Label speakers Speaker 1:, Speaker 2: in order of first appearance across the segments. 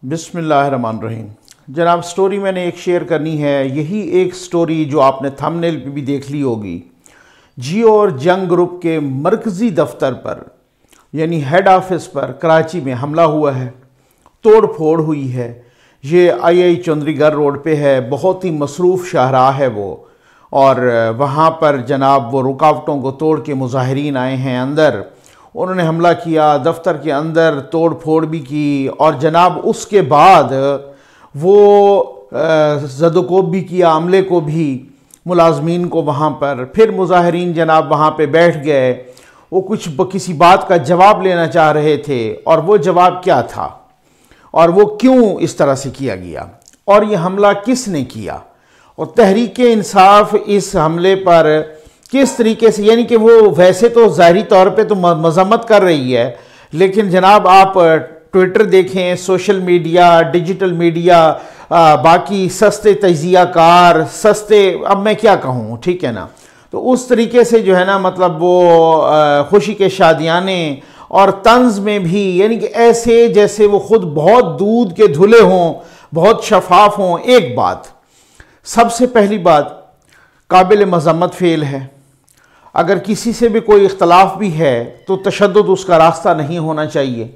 Speaker 1: बिस्मिल्लाहिर्रहमानिर्रहीम। जनाब, स्टोरी मैंने एक शेयर करनी है। यही एक स्टोरी जो आपने थंबनेल पे भी देख ली होगी। जियो और जंग ग्रुप के मरकज़ी दफ्तर पर यानी हेड ऑफिस पर कराची में हमला हुआ है, तोड़ फोड़ हुई है। ये आई चौधरीगढ़ रोड पे है, बहुत ही मसरूफ़ शाहराह है वो, और वहाँ पर जनाब वो रुकावटों को तोड़ के मुजाहिरीन आए हैं अंदर। उन्होंने हमला किया, दफ्तर के अंदर तोड़ फोड़ भी की, और जनाब उसके बाद वो ज़दोकोब भी किया अमले को भी, मुलाजमीन को वहाँ पर। फिर मुजाहिरीन जनाब वहाँ पे बैठ गए। वो कुछ किसी बात का जवाब लेना चाह रहे थे, और वो जवाब क्या था और वो क्यों इस तरह से किया गया और ये हमला किसने किया, और तहरीक इंसाफ इस हमले पर किस तरीके से, यानी कि वो वैसे तो ज़ाहिरी तौर पे तो मज़म्मत कर रही है, लेकिन जनाब आप ट्विटर देखें, सोशल मीडिया, डिजिटल मीडिया, बाकी सस्ते तजिया कार, सस्ते, अब मैं क्या कहूँ, ठीक है ना, तो उस तरीके से जो है ना, मतलब वो खुशी के शादियाने और तंज में भी, यानी कि ऐसे जैसे वो खुद बहुत दूध के धुले हों, बहुत शफाफ हों। एक बात, सबसे पहली बात, काबिल मज़म्मत फ़ेल है। अगर किसी से भी कोई इख्तलाफ भी है तो तशद्दुद उसका रास्ता नहीं होना चाहिए।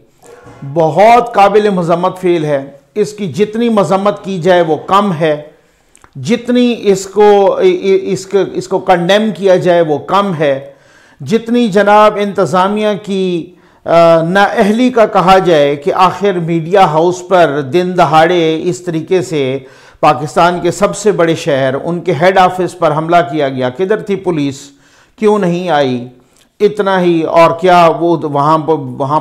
Speaker 1: बहुत काबिल मज़म्मत फ़ेल है। इसकी जितनी मज़म्मत की जाए वो कम है, जितनी इसको कंडेम किया जाए वो कम है, जितनी जनाब इंतज़ामिया की नाअहली का कहा जाए कि आखिर मीडिया हाउस पर दिन दहाड़े इस तरीके से पाकिस्तान के सबसे बड़े शहर, उनके हेड ऑफिस पर हमला किया गया, किधर थी पुलिस, क्यों नहीं आई, इतना ही। और क्या वो वहाँ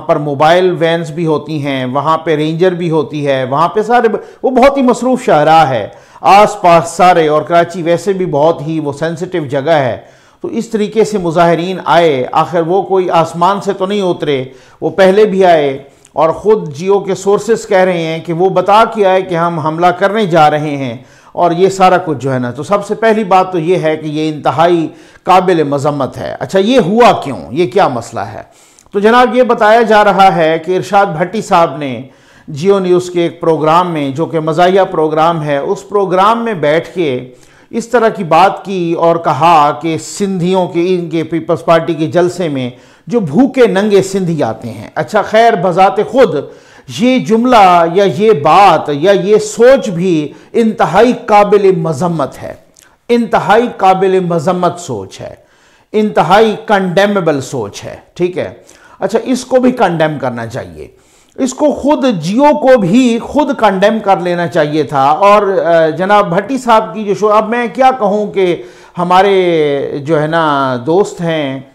Speaker 1: पर मोबाइल वैन्स भी होती हैं, वहाँ पे रेंजर भी होती है, वहाँ पे सारे, वो बहुत ही मसरूफ़ शाहराह है, आस पास सारे, और कराची वैसे भी बहुत ही वो सेंसिटिव जगह है। तो इस तरीके से मुजाहिरीन आए, आखिर वो कोई आसमान से तो नहीं उतरे, वो पहले भी आए, और ख़ुद जियो के सोर्सेस कह रहे हैं कि वो बता के आए कि हम हमला करने जा रहे हैं, और ये सारा कुछ जो है ना। तो सबसे पहली बात तो ये है कि ये इंतहाई काबिल मज़म्मत है। अच्छा, ये हुआ क्यों, ये क्या मसला है? तो जनाब ये बताया जा रहा है कि इरशाद भट्टी साहब ने जियो न्यूज़ के एक प्रोग्राम में, जो कि मज़ाहिया प्रोग्राम है, उस प्रोग्राम में बैठ के इस तरह की बात की और कहा कि सिंधियों के, इनके पीपल्स पार्टी के जलसे में जो भूखे नंगे सिंधी आते हैं। अच्छा, खैर बज़ाते खुद ये जुमला या ये बात या ये सोच भी इंतहाई काबिल मज़म्मत है, इंतहाई काबिल मज़म्मत सोच है, इंतहाई कंडेमेबल सोच है, ठीक है। अच्छा, इसको भी कंडेम करना चाहिए, इसको खुद जियो को भी खुद कंडेम कर लेना चाहिए था। और जनाब भट्टी साहब की जो शो, अब मैं क्या कहूँ कि हमारे जो है ना दोस्त हैं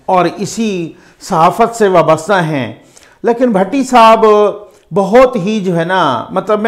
Speaker 1: और इसी सहाफ़त से वाबस्ता हैं, लेकिन भट्टी साहब बहुत ही जो है ना, मतलब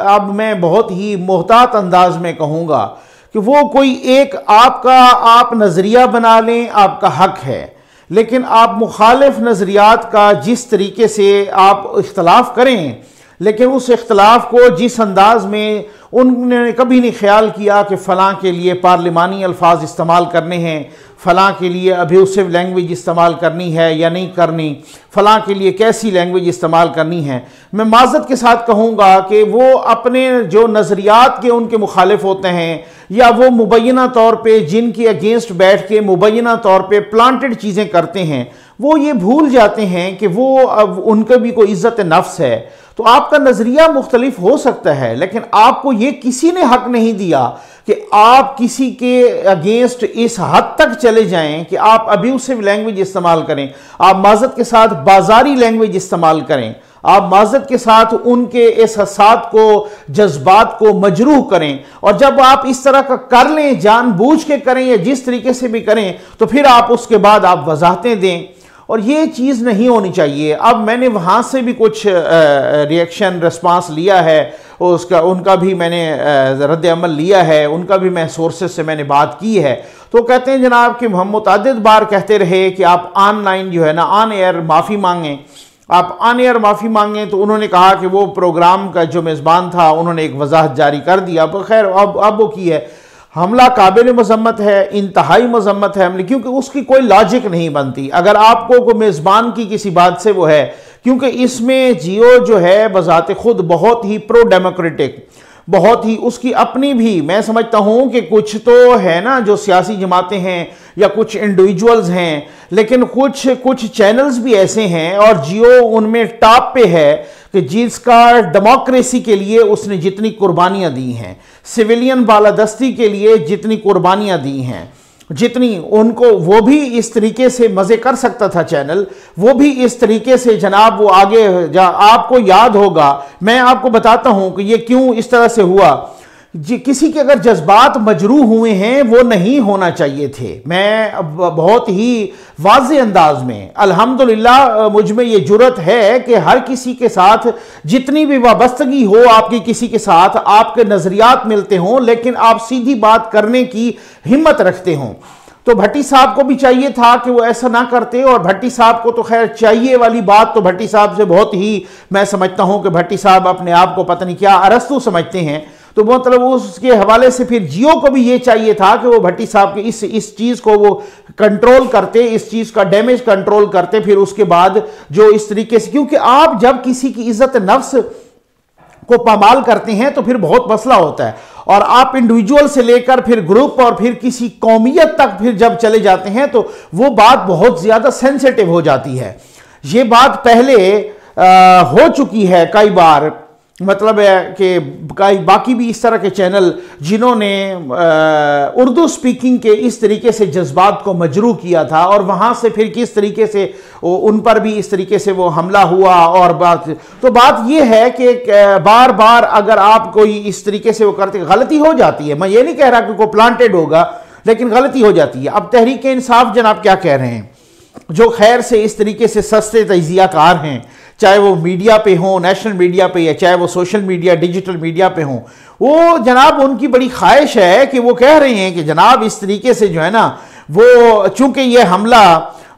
Speaker 1: अब मैं बहुत ही मोहतात अंदाज में कहूँगा कि वो कोई एक आप नज़रिया बना लें, आपका हक है, लेकिन आप मुखालिफ नज़रियात का जिस तरीके से आप इख्तलाफ करें, लेकिन उस इख्तलाफ को जिस अंदाज में, उन्होंने कभी नहीं ख्याल किया कि फ़लाँ के लिए पार्लिमानी अल्फाज इस्तेमाल करने हैं, फ़लाँ के लिए अब्यूसिव लैंग्वेज इस्तेमाल करनी है या नहीं करनी, फ़लाँ के लिए कैसी लैंग्वेज इस्तेमाल करनी है। मैं माज़रत के साथ कहूँगा कि वो अपने जो नज़रियात के उनके मुखालिफ होते हैं, या वो मुबैना तौर पे जिनके अगेंस्ट बैठ के मुबैना तौर पे प्लांटेड चीज़ें करते हैं, वो ये भूल जाते हैं कि वो अब उनका भी कोई इज़्ज़त नफ्स है। तो आपका नज़रिया मुख्तलिफ हो सकता है, लेकिन आपको ये किसी ने हक नहीं दिया कि आप किसी के अगेंस्ट इस हद तक चले जाएं कि आप अब्यूसिव लैंग्वेज इस्तेमाल करें, आप माज़रत के साथ बाजारी लैंग्वेज इस्तेमाल करें, आप माज़रत के साथ उनके एहसासात को, जज्बात को मजरूह करें। और जब आप इस तरह का कर लें, जानबूझ के करें या जिस तरीके से भी करें, तो फिर आप उसके बाद आप वजाहतें दें, और ये चीज़ नहीं होनी चाहिए। अब मैंने वहाँ से भी कुछ रिएक्शन रिस्पांस लिया है, उनका भी मैंने रद्द अमल लिया है, उनका भी मैं सोर्सेस से मैंने बात की है। तो कहते हैं जनाब कि हम मुतअद्दिद बार कहते रहे कि आप ऑनलाइन जो है ना, ऑन एयर माफ़ी मांगें, आप ऑन एयर माफ़ी मांगें। तो उन्होंने कहा कि वो प्रोग्राम का जो मेज़बान था, उन्होंने एक वजाहत जारी कर दिया, खैर अब वो की है। हमला काबिल मजम्मत है, इंतहाई मजम्मत है हमले, क्योंकि उसकी कोई लॉजिक नहीं बनती। अगर आपको कोई मेज़बान की किसी बात से वो है, क्योंकि इसमें जियो जो है बजाते खुद बहुत ही प्रो डेमोक्रेटिक, बहुत ही उसकी अपनी भी, मैं समझता हूं कि कुछ तो है ना जो सियासी जमातें हैं या कुछ इंडिविजुअल्स हैं, लेकिन कुछ चैनल्स भी ऐसे हैं और जियो उनमें टॉप पे है कि जिसका डेमोक्रेसी के लिए उसने जितनी कुर्बानियां दी हैं, सिविलियन बालादस्ती के लिए जितनी कुर्बानियां दी हैं, जितनी उनको, वो भी इस तरीके से मजे कर सकता था चैनल, वो भी इस तरीके से जनाब वो आगे आपको याद होगा, मैं आपको बताता हूं कि ये क्यों इस तरह से हुआ। किसी के अगर जज्बात मजरूह हुए हैं वो नहीं होना चाहिए थे। मैं बहुत ही वाज़ेह अंदाज में अल्हम्दुलिल्लाह मुझ में ये जुर्रत है कि हर किसी के साथ जितनी भी वाबस्तगी हो आपकी, किसी के साथ आपके नजरियात मिलते हों, लेकिन आप सीधी बात करने की हिम्मत रखते हों। तो भट्टी साहब को भी चाहिए था कि वो ऐसा ना करते, और भट्टी साहब को तो खैर चाहिए वाली बात तो भट्टी साहब से बहुत ही, मैं समझता हूं कि भट्टी साहब अपने आप को पता नहीं क्या अरस्तू समझते हैं, तो मतलब उसके हवाले से फिर जियो को भी ये चाहिए था कि वो भट्टी साहब के इस चीज को वो कंट्रोल करते, इस चीज का डैमेज कंट्रोल करते। फिर उसके बाद जो इस तरीके से, क्योंकि आप जब किसी की इज्जत नफ्स को पामाल करते हैं तो फिर बहुत मसला होता है, और आप इंडिविजुअल से लेकर फिर ग्रुप और फिर किसी कौमियत तक फिर जब चले जाते हैं तो वो बात बहुत ज्यादा सेंसिटिव हो जाती है। ये बात पहले हो चुकी है कई बार, मतलब है कि बाकी भी इस तरह के चैनल जिन्होंने उर्दू स्पीकिंग के इस तरीके से जज्बात को मजरू किया था, और वहाँ से फिर किस तरीके से उन पर भी इस तरीके से वो हमला हुआ। और बात ये है कि बार बार अगर आप कोई इस तरीके से वो करते, गलती हो जाती है, मैं ये नहीं कह रहा कि कोई प्लांटेड होगा, लेकिन गलती हो जाती है। अब तहरीक इंसाफ जनाब क्या कह रहे हैं, जो खैर से इस तरीके से सस्ते तजियाकार हैं, चाहे वो मीडिया पे हो, नेशनल मीडिया पे, या चाहे वो सोशल मीडिया डिजिटल मीडिया पे हो, वो जनाब उनकी बड़ी ख्वाहिश है कि वो कह रहे हैं कि जनाब इस तरीके से जो है ना, वो चूंकि ये हमला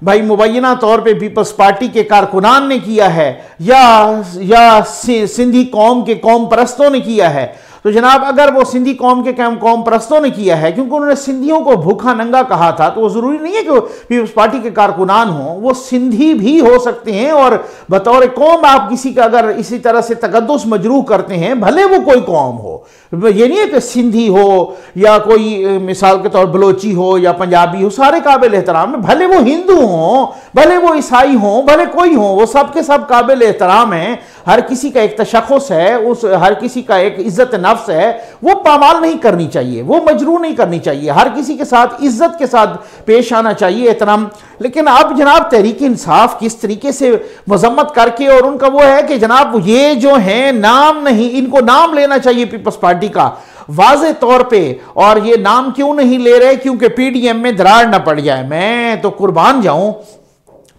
Speaker 1: भाई मुबैना तौर पे पीपल्स पार्टी के कारकुनान ने किया है या सिंधी कौम के कौम परस्तों ने किया है, तो जनाब अगर वो सिंधी कौम के कौम परस्तों ने किया है, क्योंकि उन्होंने सिंधियों को भूखा नंगा कहा था, तो वो जरूरी नहीं है कि पीपल्स पार्टी के कारकुनान हो, वो सिंधी भी हो सकते हैं। और बतौर कौम आप किसी का अगर इसी तरह से तकद्दुस मजरूह करते हैं, भले वो कोई कौम हो, ये नहीं है कि सिंधी हो या कोई मिसाल के तौर बलोची हो या पंजाबी हो, सारे काबिल एहतराम है, भले वो हिंदू हो, भले वो ईसाई हो, भले कोई हो, वो सब के सब काबिल एहतराम है। हर किसी का एक तशख़्ख़ुस है, उस हर किसी का एक इज्जत नफ्स है, वो पामाल नहीं करनी चाहिए, वो मजरू नहीं करनी चाहिए, हर किसी के साथ इज्जत के साथ पेश आना चाहिए, एहतराम। लेकिन अब जनाब तहरीक इंसाफ किस तरीके से मजम्मत करके, और उनका वो है कि जनाब ये जो है नाम नहीं, इनको नाम लेना चाहिए पीपल्स पार्टी का वाज़े तौर पे, और ये नाम क्यों नहीं ले रहे, क्योंकि पीडीएम में दरार ना पड़ जाए। मैं तो कुर्बान जाऊं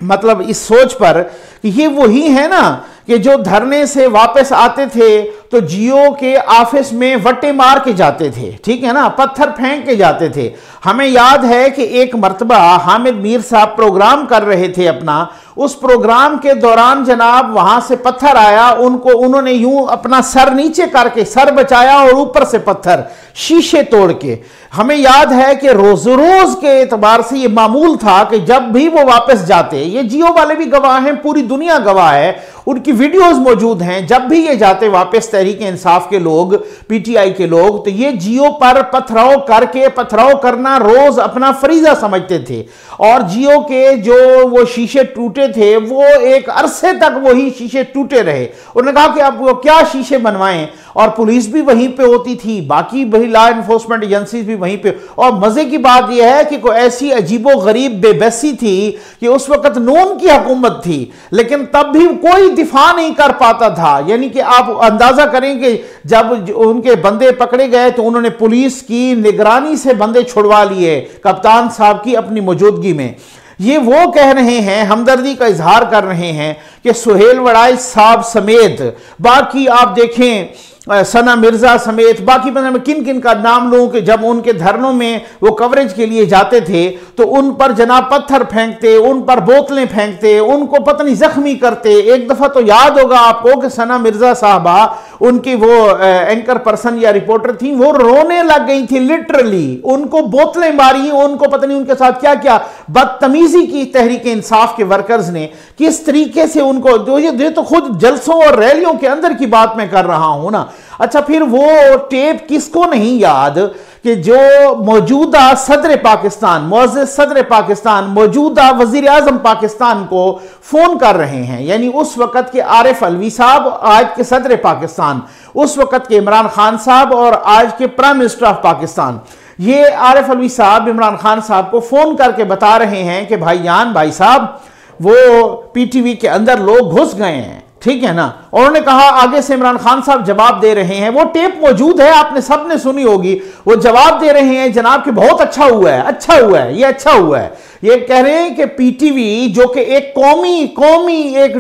Speaker 1: मतलब इस सोच पर कि ये वही है ना कि जो धरने से वापस आते थे तो जियो के ऑफिस में वट्टे मार के जाते थे, ठीक है ना, पत्थर फेंक के जाते थे। हमें याद है कि एक मर्तबा हामिद मीर साहब प्रोग्राम कर रहे थे अपना, उस प्रोग्राम के दौरान जनाब वहां से पत्थर आया, उन्होंने यूं अपना सर नीचे करके सर बचाया और ऊपर से पत्थर शीशे तोड़ के। हमें याद है कि रोज रोज के एतबार से ये मामूल था कि जब भी वो वापस जाते, ये जियो वाले भी गवाह हैं, पूरी दुनिया गवाह है, उनकी वीडियोस मौजूद हैं, जब भी ये जाते वापस तहरीक इंसाफ के लोग, पीटीआई के लोग, तो ये जियो पर पथराव करना रोज अपना फरीजा समझते थे। और जियो के जो वो शीशे टूटे थे वो एक अरसे तक वही शीशे टूटे रहे। उन्होंने कहा कि अब वो क्या शीशे बनवाएं, और पुलिस भी वहीं पे होती थी, बाकी वही लॉ एनफोर्समेंट एजेंसीज भी वहीं पे। और मजे की बात यह है कि कोई ऐसी अजीबो गरीब बेबसी थी कि उस वक्त नून की हुकूमत थी, लेकिन तब भी कोई दिफा नहीं कर पाता था। यानी कि आप अंदाजा करें कि जब उनके बंदे पकड़े गए तो उन्होंने पुलिस की निगरानी से बंदे छुड़वा लिए कप्तान साहब की अपनी मौजूदगी में। ये वो कह रहे हैं, हमदर्दी का इजहार कर रहे हैं कि सुहेल वड़ाई साहब समेत बाकी आप देखें सना मिर्जा समेत बाकी किन किन का नाम लूं कि जब उनके धरनों में वो कवरेज के लिए जाते थे तो उन पर जनाब पत्थर फेंकते, उन पर बोतलें फेंकते, उनको पता नहीं जख्मी करते। एक दफा तो याद होगा आपको कि सना मिर्जा साहबा उनकी वो एंकर पर्सन या रिपोर्टर थी, वो रोने लग गई थी लिटरली, उनको बोतलें मारी, उनको पता नहीं उनके साथ क्या क्या बदतमीजी की तहरीक इंसाफ के वर्कर्स ने, किस तरीके से उनको, ये तो खुद जलसों और रैलियों के अंदर की बात मैं कर रहा हूं ना। अच्छा, फिर वो टेप किसको नहीं याद कि जो मौजूदा सदर पाकिस्तान, मुअज़्ज़ज़ सदर पाकिस्तान, मौजूदा वजीर आजम पाकिस्तान को फोन कर रहे हैं, यानी उस वक्त के आरिफ अलवी साहब, आज के सदर पाकिस्तान, उस वक्त के इमरान खान साहब और आज के प्राइम मिनिस्टर ऑफ पाकिस्तान, ये आरिफ अलवी साहब इमरान खान साहब को फोन करके बता रहे हैं कि भाईजान, भाई साहब, वो पीटीवी के अंदर लोग घुस गए हैं, ठीक है ना। और उन्होंने कहा, आगे से इमरान खान साहब जवाब दे रहे हैं, वो टेप मौजूद है, आपने सबने सुनी होगी, वो जवाब दे रहे हैं जनाब कि बहुत अच्छा हुआ है, अच्छा हुआ है, ये अच्छा हुआ है। ये कह रहे हैं कि पीटीवी जो कि एक कौमी एक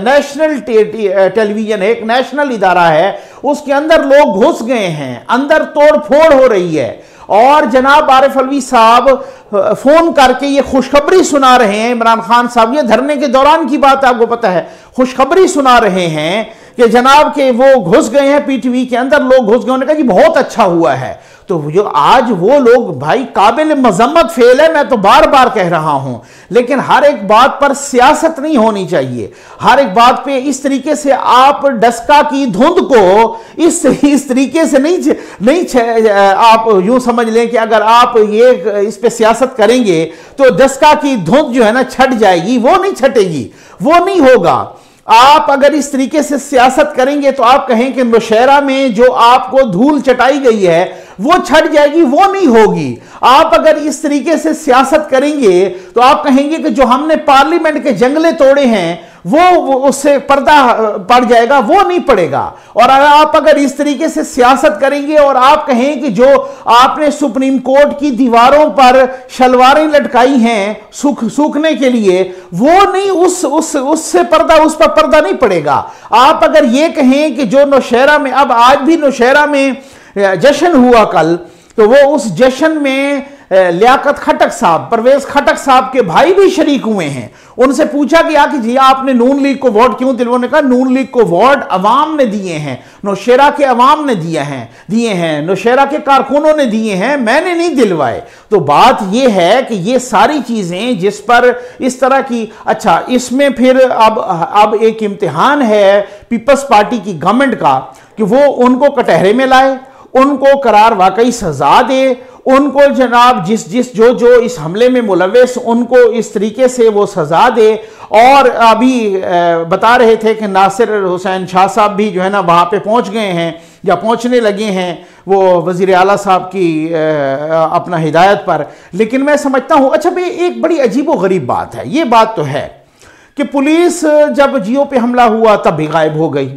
Speaker 1: नेशनल टेलीविजन है, एक नेशनल इदारा है, उसके अंदर लोग घुस गए हैं, अंदर तोड़ फोड़ हो रही है, और जनाब आरिफ अलवी साहब फोन करके ये खुशखबरी सुना रहे हैं इमरान खान साहब, ये धरने के दौरान की बात है, आपको पता है, खुशखबरी सुना रहे हैं कि जनाब के वो घुस गए हैं पीटीवी के अंदर, लोग घुस गए, उन्होंने कहा कि बहुत अच्छा हुआ है। तो जो आज वो लोग भाई काबिल मजम्मत फेल है, मैं तो बार बार कह रहा हूं, लेकिन हर एक बात पर सियासत नहीं होनी चाहिए, हर एक बात पे इस तरीके से आप डस्का की धुंध को इस तरीके से नहीं आप यूं समझ लें कि अगर आप ये इस पे सियासत करेंगे तो डस्का की धुंध जो है ना छट जाएगी, वो नहीं छटेगी, वो नहीं होगा। आप अगर इस तरीके से सियासत करेंगे तो आप कहें कि नौशहरा में जो आपको धूल चटाई गई है वो छट जाएगी, वो नहीं होगी। आप अगर इस तरीके से सियासत करेंगे तो आप कहेंगे कि जो हमने पार्लियामेंट के जंगले तोड़े हैं वो उससे पर्दा पड़ जाएगा, वो नहीं पड़ेगा। और आप अगर इस तरीके से सियासत करेंगे और आप कहें कि जो आपने सुप्रीम कोर्ट की दीवारों पर शलवारें लटकाई हैं सूखने के लिए, वो नहीं, उससे पर्दा, उस पर पर्दा नहीं पड़ेगा। आप अगर ये कहें कि जो नौशहरा में, अब आज भी नौशहरा में जश्न हुआ कल, तो वो उस जश्न में लियाकत खटक साहब, परवेज खटक साहब के भाई भी शरीक हुए हैं। उनसे पूछा गया कि जी आपने नून लीग को वोट क्यों दिलवाए? उन्होंने कहा नून लीग को वोट अवाम ने दिए हैं, नौशहरा के अवाम ने दिए हैं, नौशहरा के कारकुनों ने दिए हैं, मैंने नहीं दिलवाए। तो बात यह है कि ये सारी चीजें जिस पर इस तरह की, अच्छा इसमें फिर अब एक इम्तिहान है पीपल्स पार्टी की गवर्नमेंट का कि वो उनको कटहरे में लाए, उनको करार वाकई सजा दे, उनको जनाब जो इस हमले में मुलव्वस, उनको इस तरीके से वो सजा दे। और अभी बता रहे थे कि नासिर हुसैन शाह साहब भी जो है ना वहाँ पे पहुँच गए हैं या पहुँचने लगे हैं, वो वज़ीर आला साहब की अपना हिदायत पर। लेकिन मैं समझता हूँ, अच्छा भाई एक बड़ी अजीब व गरीब बात है, ये बात तो है कि पुलिस जब जियो पे हमला हुआ तब भी गायब हो गई।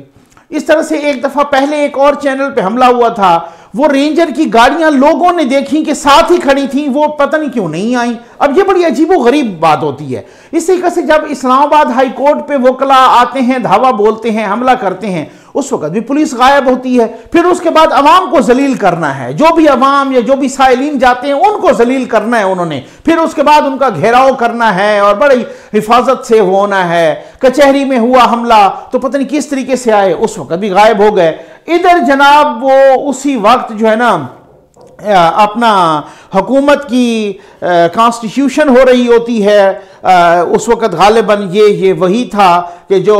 Speaker 1: इस तरह से एक दफ़ा पहले एक और चैनल पे हमला हुआ था, वो रेंजर की गाड़ियां लोगों ने देखी कि साथ ही खड़ी थी, वो पता नहीं क्यों नहीं आई। अब ये बड़ी अजीबो गरीब बात होती है। इस तरीके से जब इस्लामाबाद हाई कोर्ट पे वकला आते हैं, धावा बोलते हैं, हमला करते हैं, उस वक्त भी पुलिस गायब होती है। फिर उसके बाद अवाम को जलील करना है, जो भी अवाम या जो भी साइलिन जाते हैं उनको जलील करना है उन्होंने, फिर उसके बाद उनका घेराव करना है और बड़ी हिफाजत से होना है। कचहरी में हुआ हमला तो पता नहीं किस तरीके से आए, उस वक्त भी गायब हो गए। इधर जनाब वो उसी वक्त जो है ना अपना हुकूमत की कॉन्स्टिट्यूशन हो रही होती है, उस वक्त गालिबन ये वही था कि जो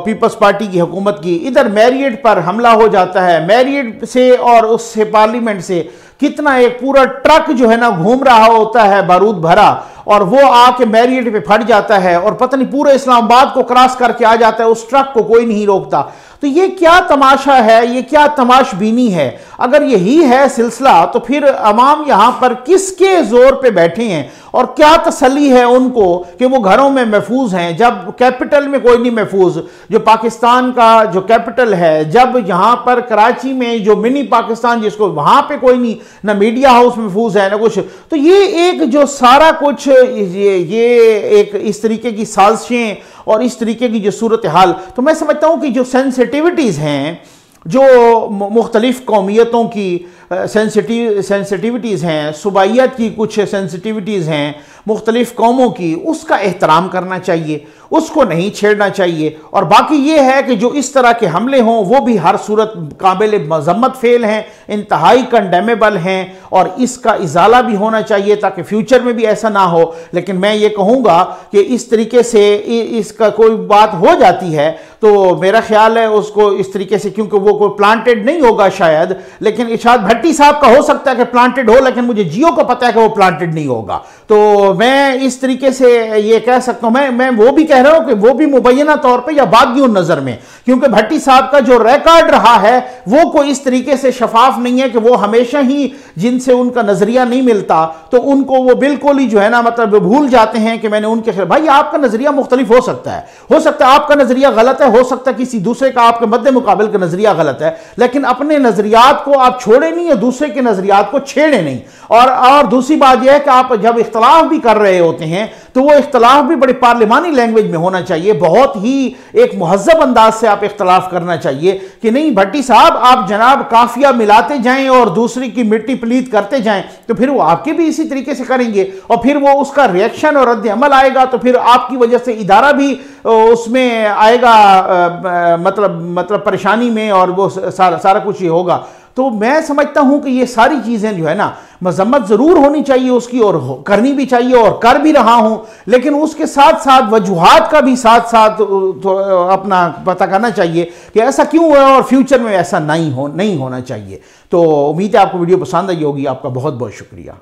Speaker 1: पीपल्स पार्टी की हुकूमत की, इधर मैरियट पर हमला हो जाता है। मैरियट से और उससे पार्लियामेंट से कितना एक पूरा ट्रक जो है ना घूम रहा होता है बारूद भरा, और वो आके मैरियट पे फट जाता है और पता नहीं पूरे इस्लामाबाद को क्रॉस करके आ जाता है, उस ट्रक को कोई नहीं रोकता। तो ये क्या तमाशा है, ये क्या तमाशबीनी है? अगर यही है सिलसिला तो फिर अवाम यहां पर किसके जोर पे बैठे हैं और क्या तसल्ली है उनको कि वो घरों में महफूज हैं, जब कैपिटल में कोई नहीं महफूज, जो पाकिस्तान का जो कैपिटल है, जब यहां पर कराची में जो मिनी पाकिस्तान जिसको, वहां पे कोई नहीं, ना मीडिया हाउस महफूज है ना कुछ। तो ये एक जो सारा कुछ ये एक इस तरीके की साजिशें और इस तरीके की जो सूरत हाल, तो मैं समझता हूं कि जो सेंसिटिविटीज हैं जो मुख्तलिफ़ कौमियतों की सेंसिटिविटीज़ हैं, सूबाइयत की कुछ सेंसिटिविटीज़ हैं मुख्तलिफ़ कौमों की, उसका एहतराम करना चाहिए, उसको नहीं छेड़ना चाहिए। और बाकी ये है कि जो इस तरह के हमले हों वो भी हर सूरत काबिल मज़म्मत फ़ेल हैं, इंतहाई कंडेमेबल हैं, और इसका इजाला भी होना चाहिए ताकि फ्यूचर में भी ऐसा ना हो। लेकिन मैं ये कहूँगा कि इस तरीके से इसका कोई बात हो जाती है तो मेरा ख्याल है उसको इस तरीके से, क्योंकि वो कोई प्लांटेड नहीं होगा शायद, लेकिन इरशाद भट्टी साहब का हो सकता है कि प्लांटेड हो, लेकिन मुझे जियो को पता है कि वो प्लांटेड नहीं होगा। तो मैं इस तरीके से ये कह सकता हूं, मैं वो भी कह रहा हूं कि वो भी मुबैना तौर पे या बागियों नजर में, क्योंकि भट्टी साहब का जो रिकॉर्ड रहा है वो कोई इस तरीके से शफाफ नहीं है कि वो हमेशा ही जिनसे उनका नजरिया नहीं मिलता तो उनको वो बिल्कुल ही जो है ना मतलब भूल जाते हैं कि मैंने उनके खिलाफ। भाई आपका नजरिया मुख्तलिफ हो सकता है आपका नजरिया गलत है, हो सकता है किसी दूसरे का आपके मद्दे मुकाबिल का नजरिया गलत है, लेकिन अपने नजरियात को आप छोड़े नहीं और दूसरे के नजरियात को छेड़े नहीं। और दूसरी बात यह है कि आप जब इख्तलाफ भी कर रहे होते हैं तो वो इख्तलाफ भी बड़े पार्लिमानी लैंग्वेज में होना चाहिए, बहुत ही एक मुहज्जब अंदाज से आप इख्तलाफ करना चाहिए कि नहीं भट्टी साहब आप जनाब काफिया मिलाते जाएं और दूसरी की मिट्टी पलीत करते जाएं तो फिर वो आपके भी इसी तरीके से करेंगे और फिर वो उसका रिएक्शन और रद्द अमल आएगा तो फिर आपकी वजह से इदारा भी उसमें आएगा मतलब परेशानी में और वो सारा कुछ ये होगा। तो मैं समझता हूं कि ये सारी चीजें जो है ना मजम्मत जरूर होनी चाहिए उसकी और करनी भी चाहिए और कर भी रहा हूं, लेकिन उसके साथ साथ वजूहात का भी साथ अपना पता करना चाहिए कि ऐसा क्यों हुआ और फ्यूचर में ऐसा नहीं होना चाहिए। तो उम्मीद है आपको वीडियो पसंद आई होगी। आपका बहुत बहुत शुक्रिया।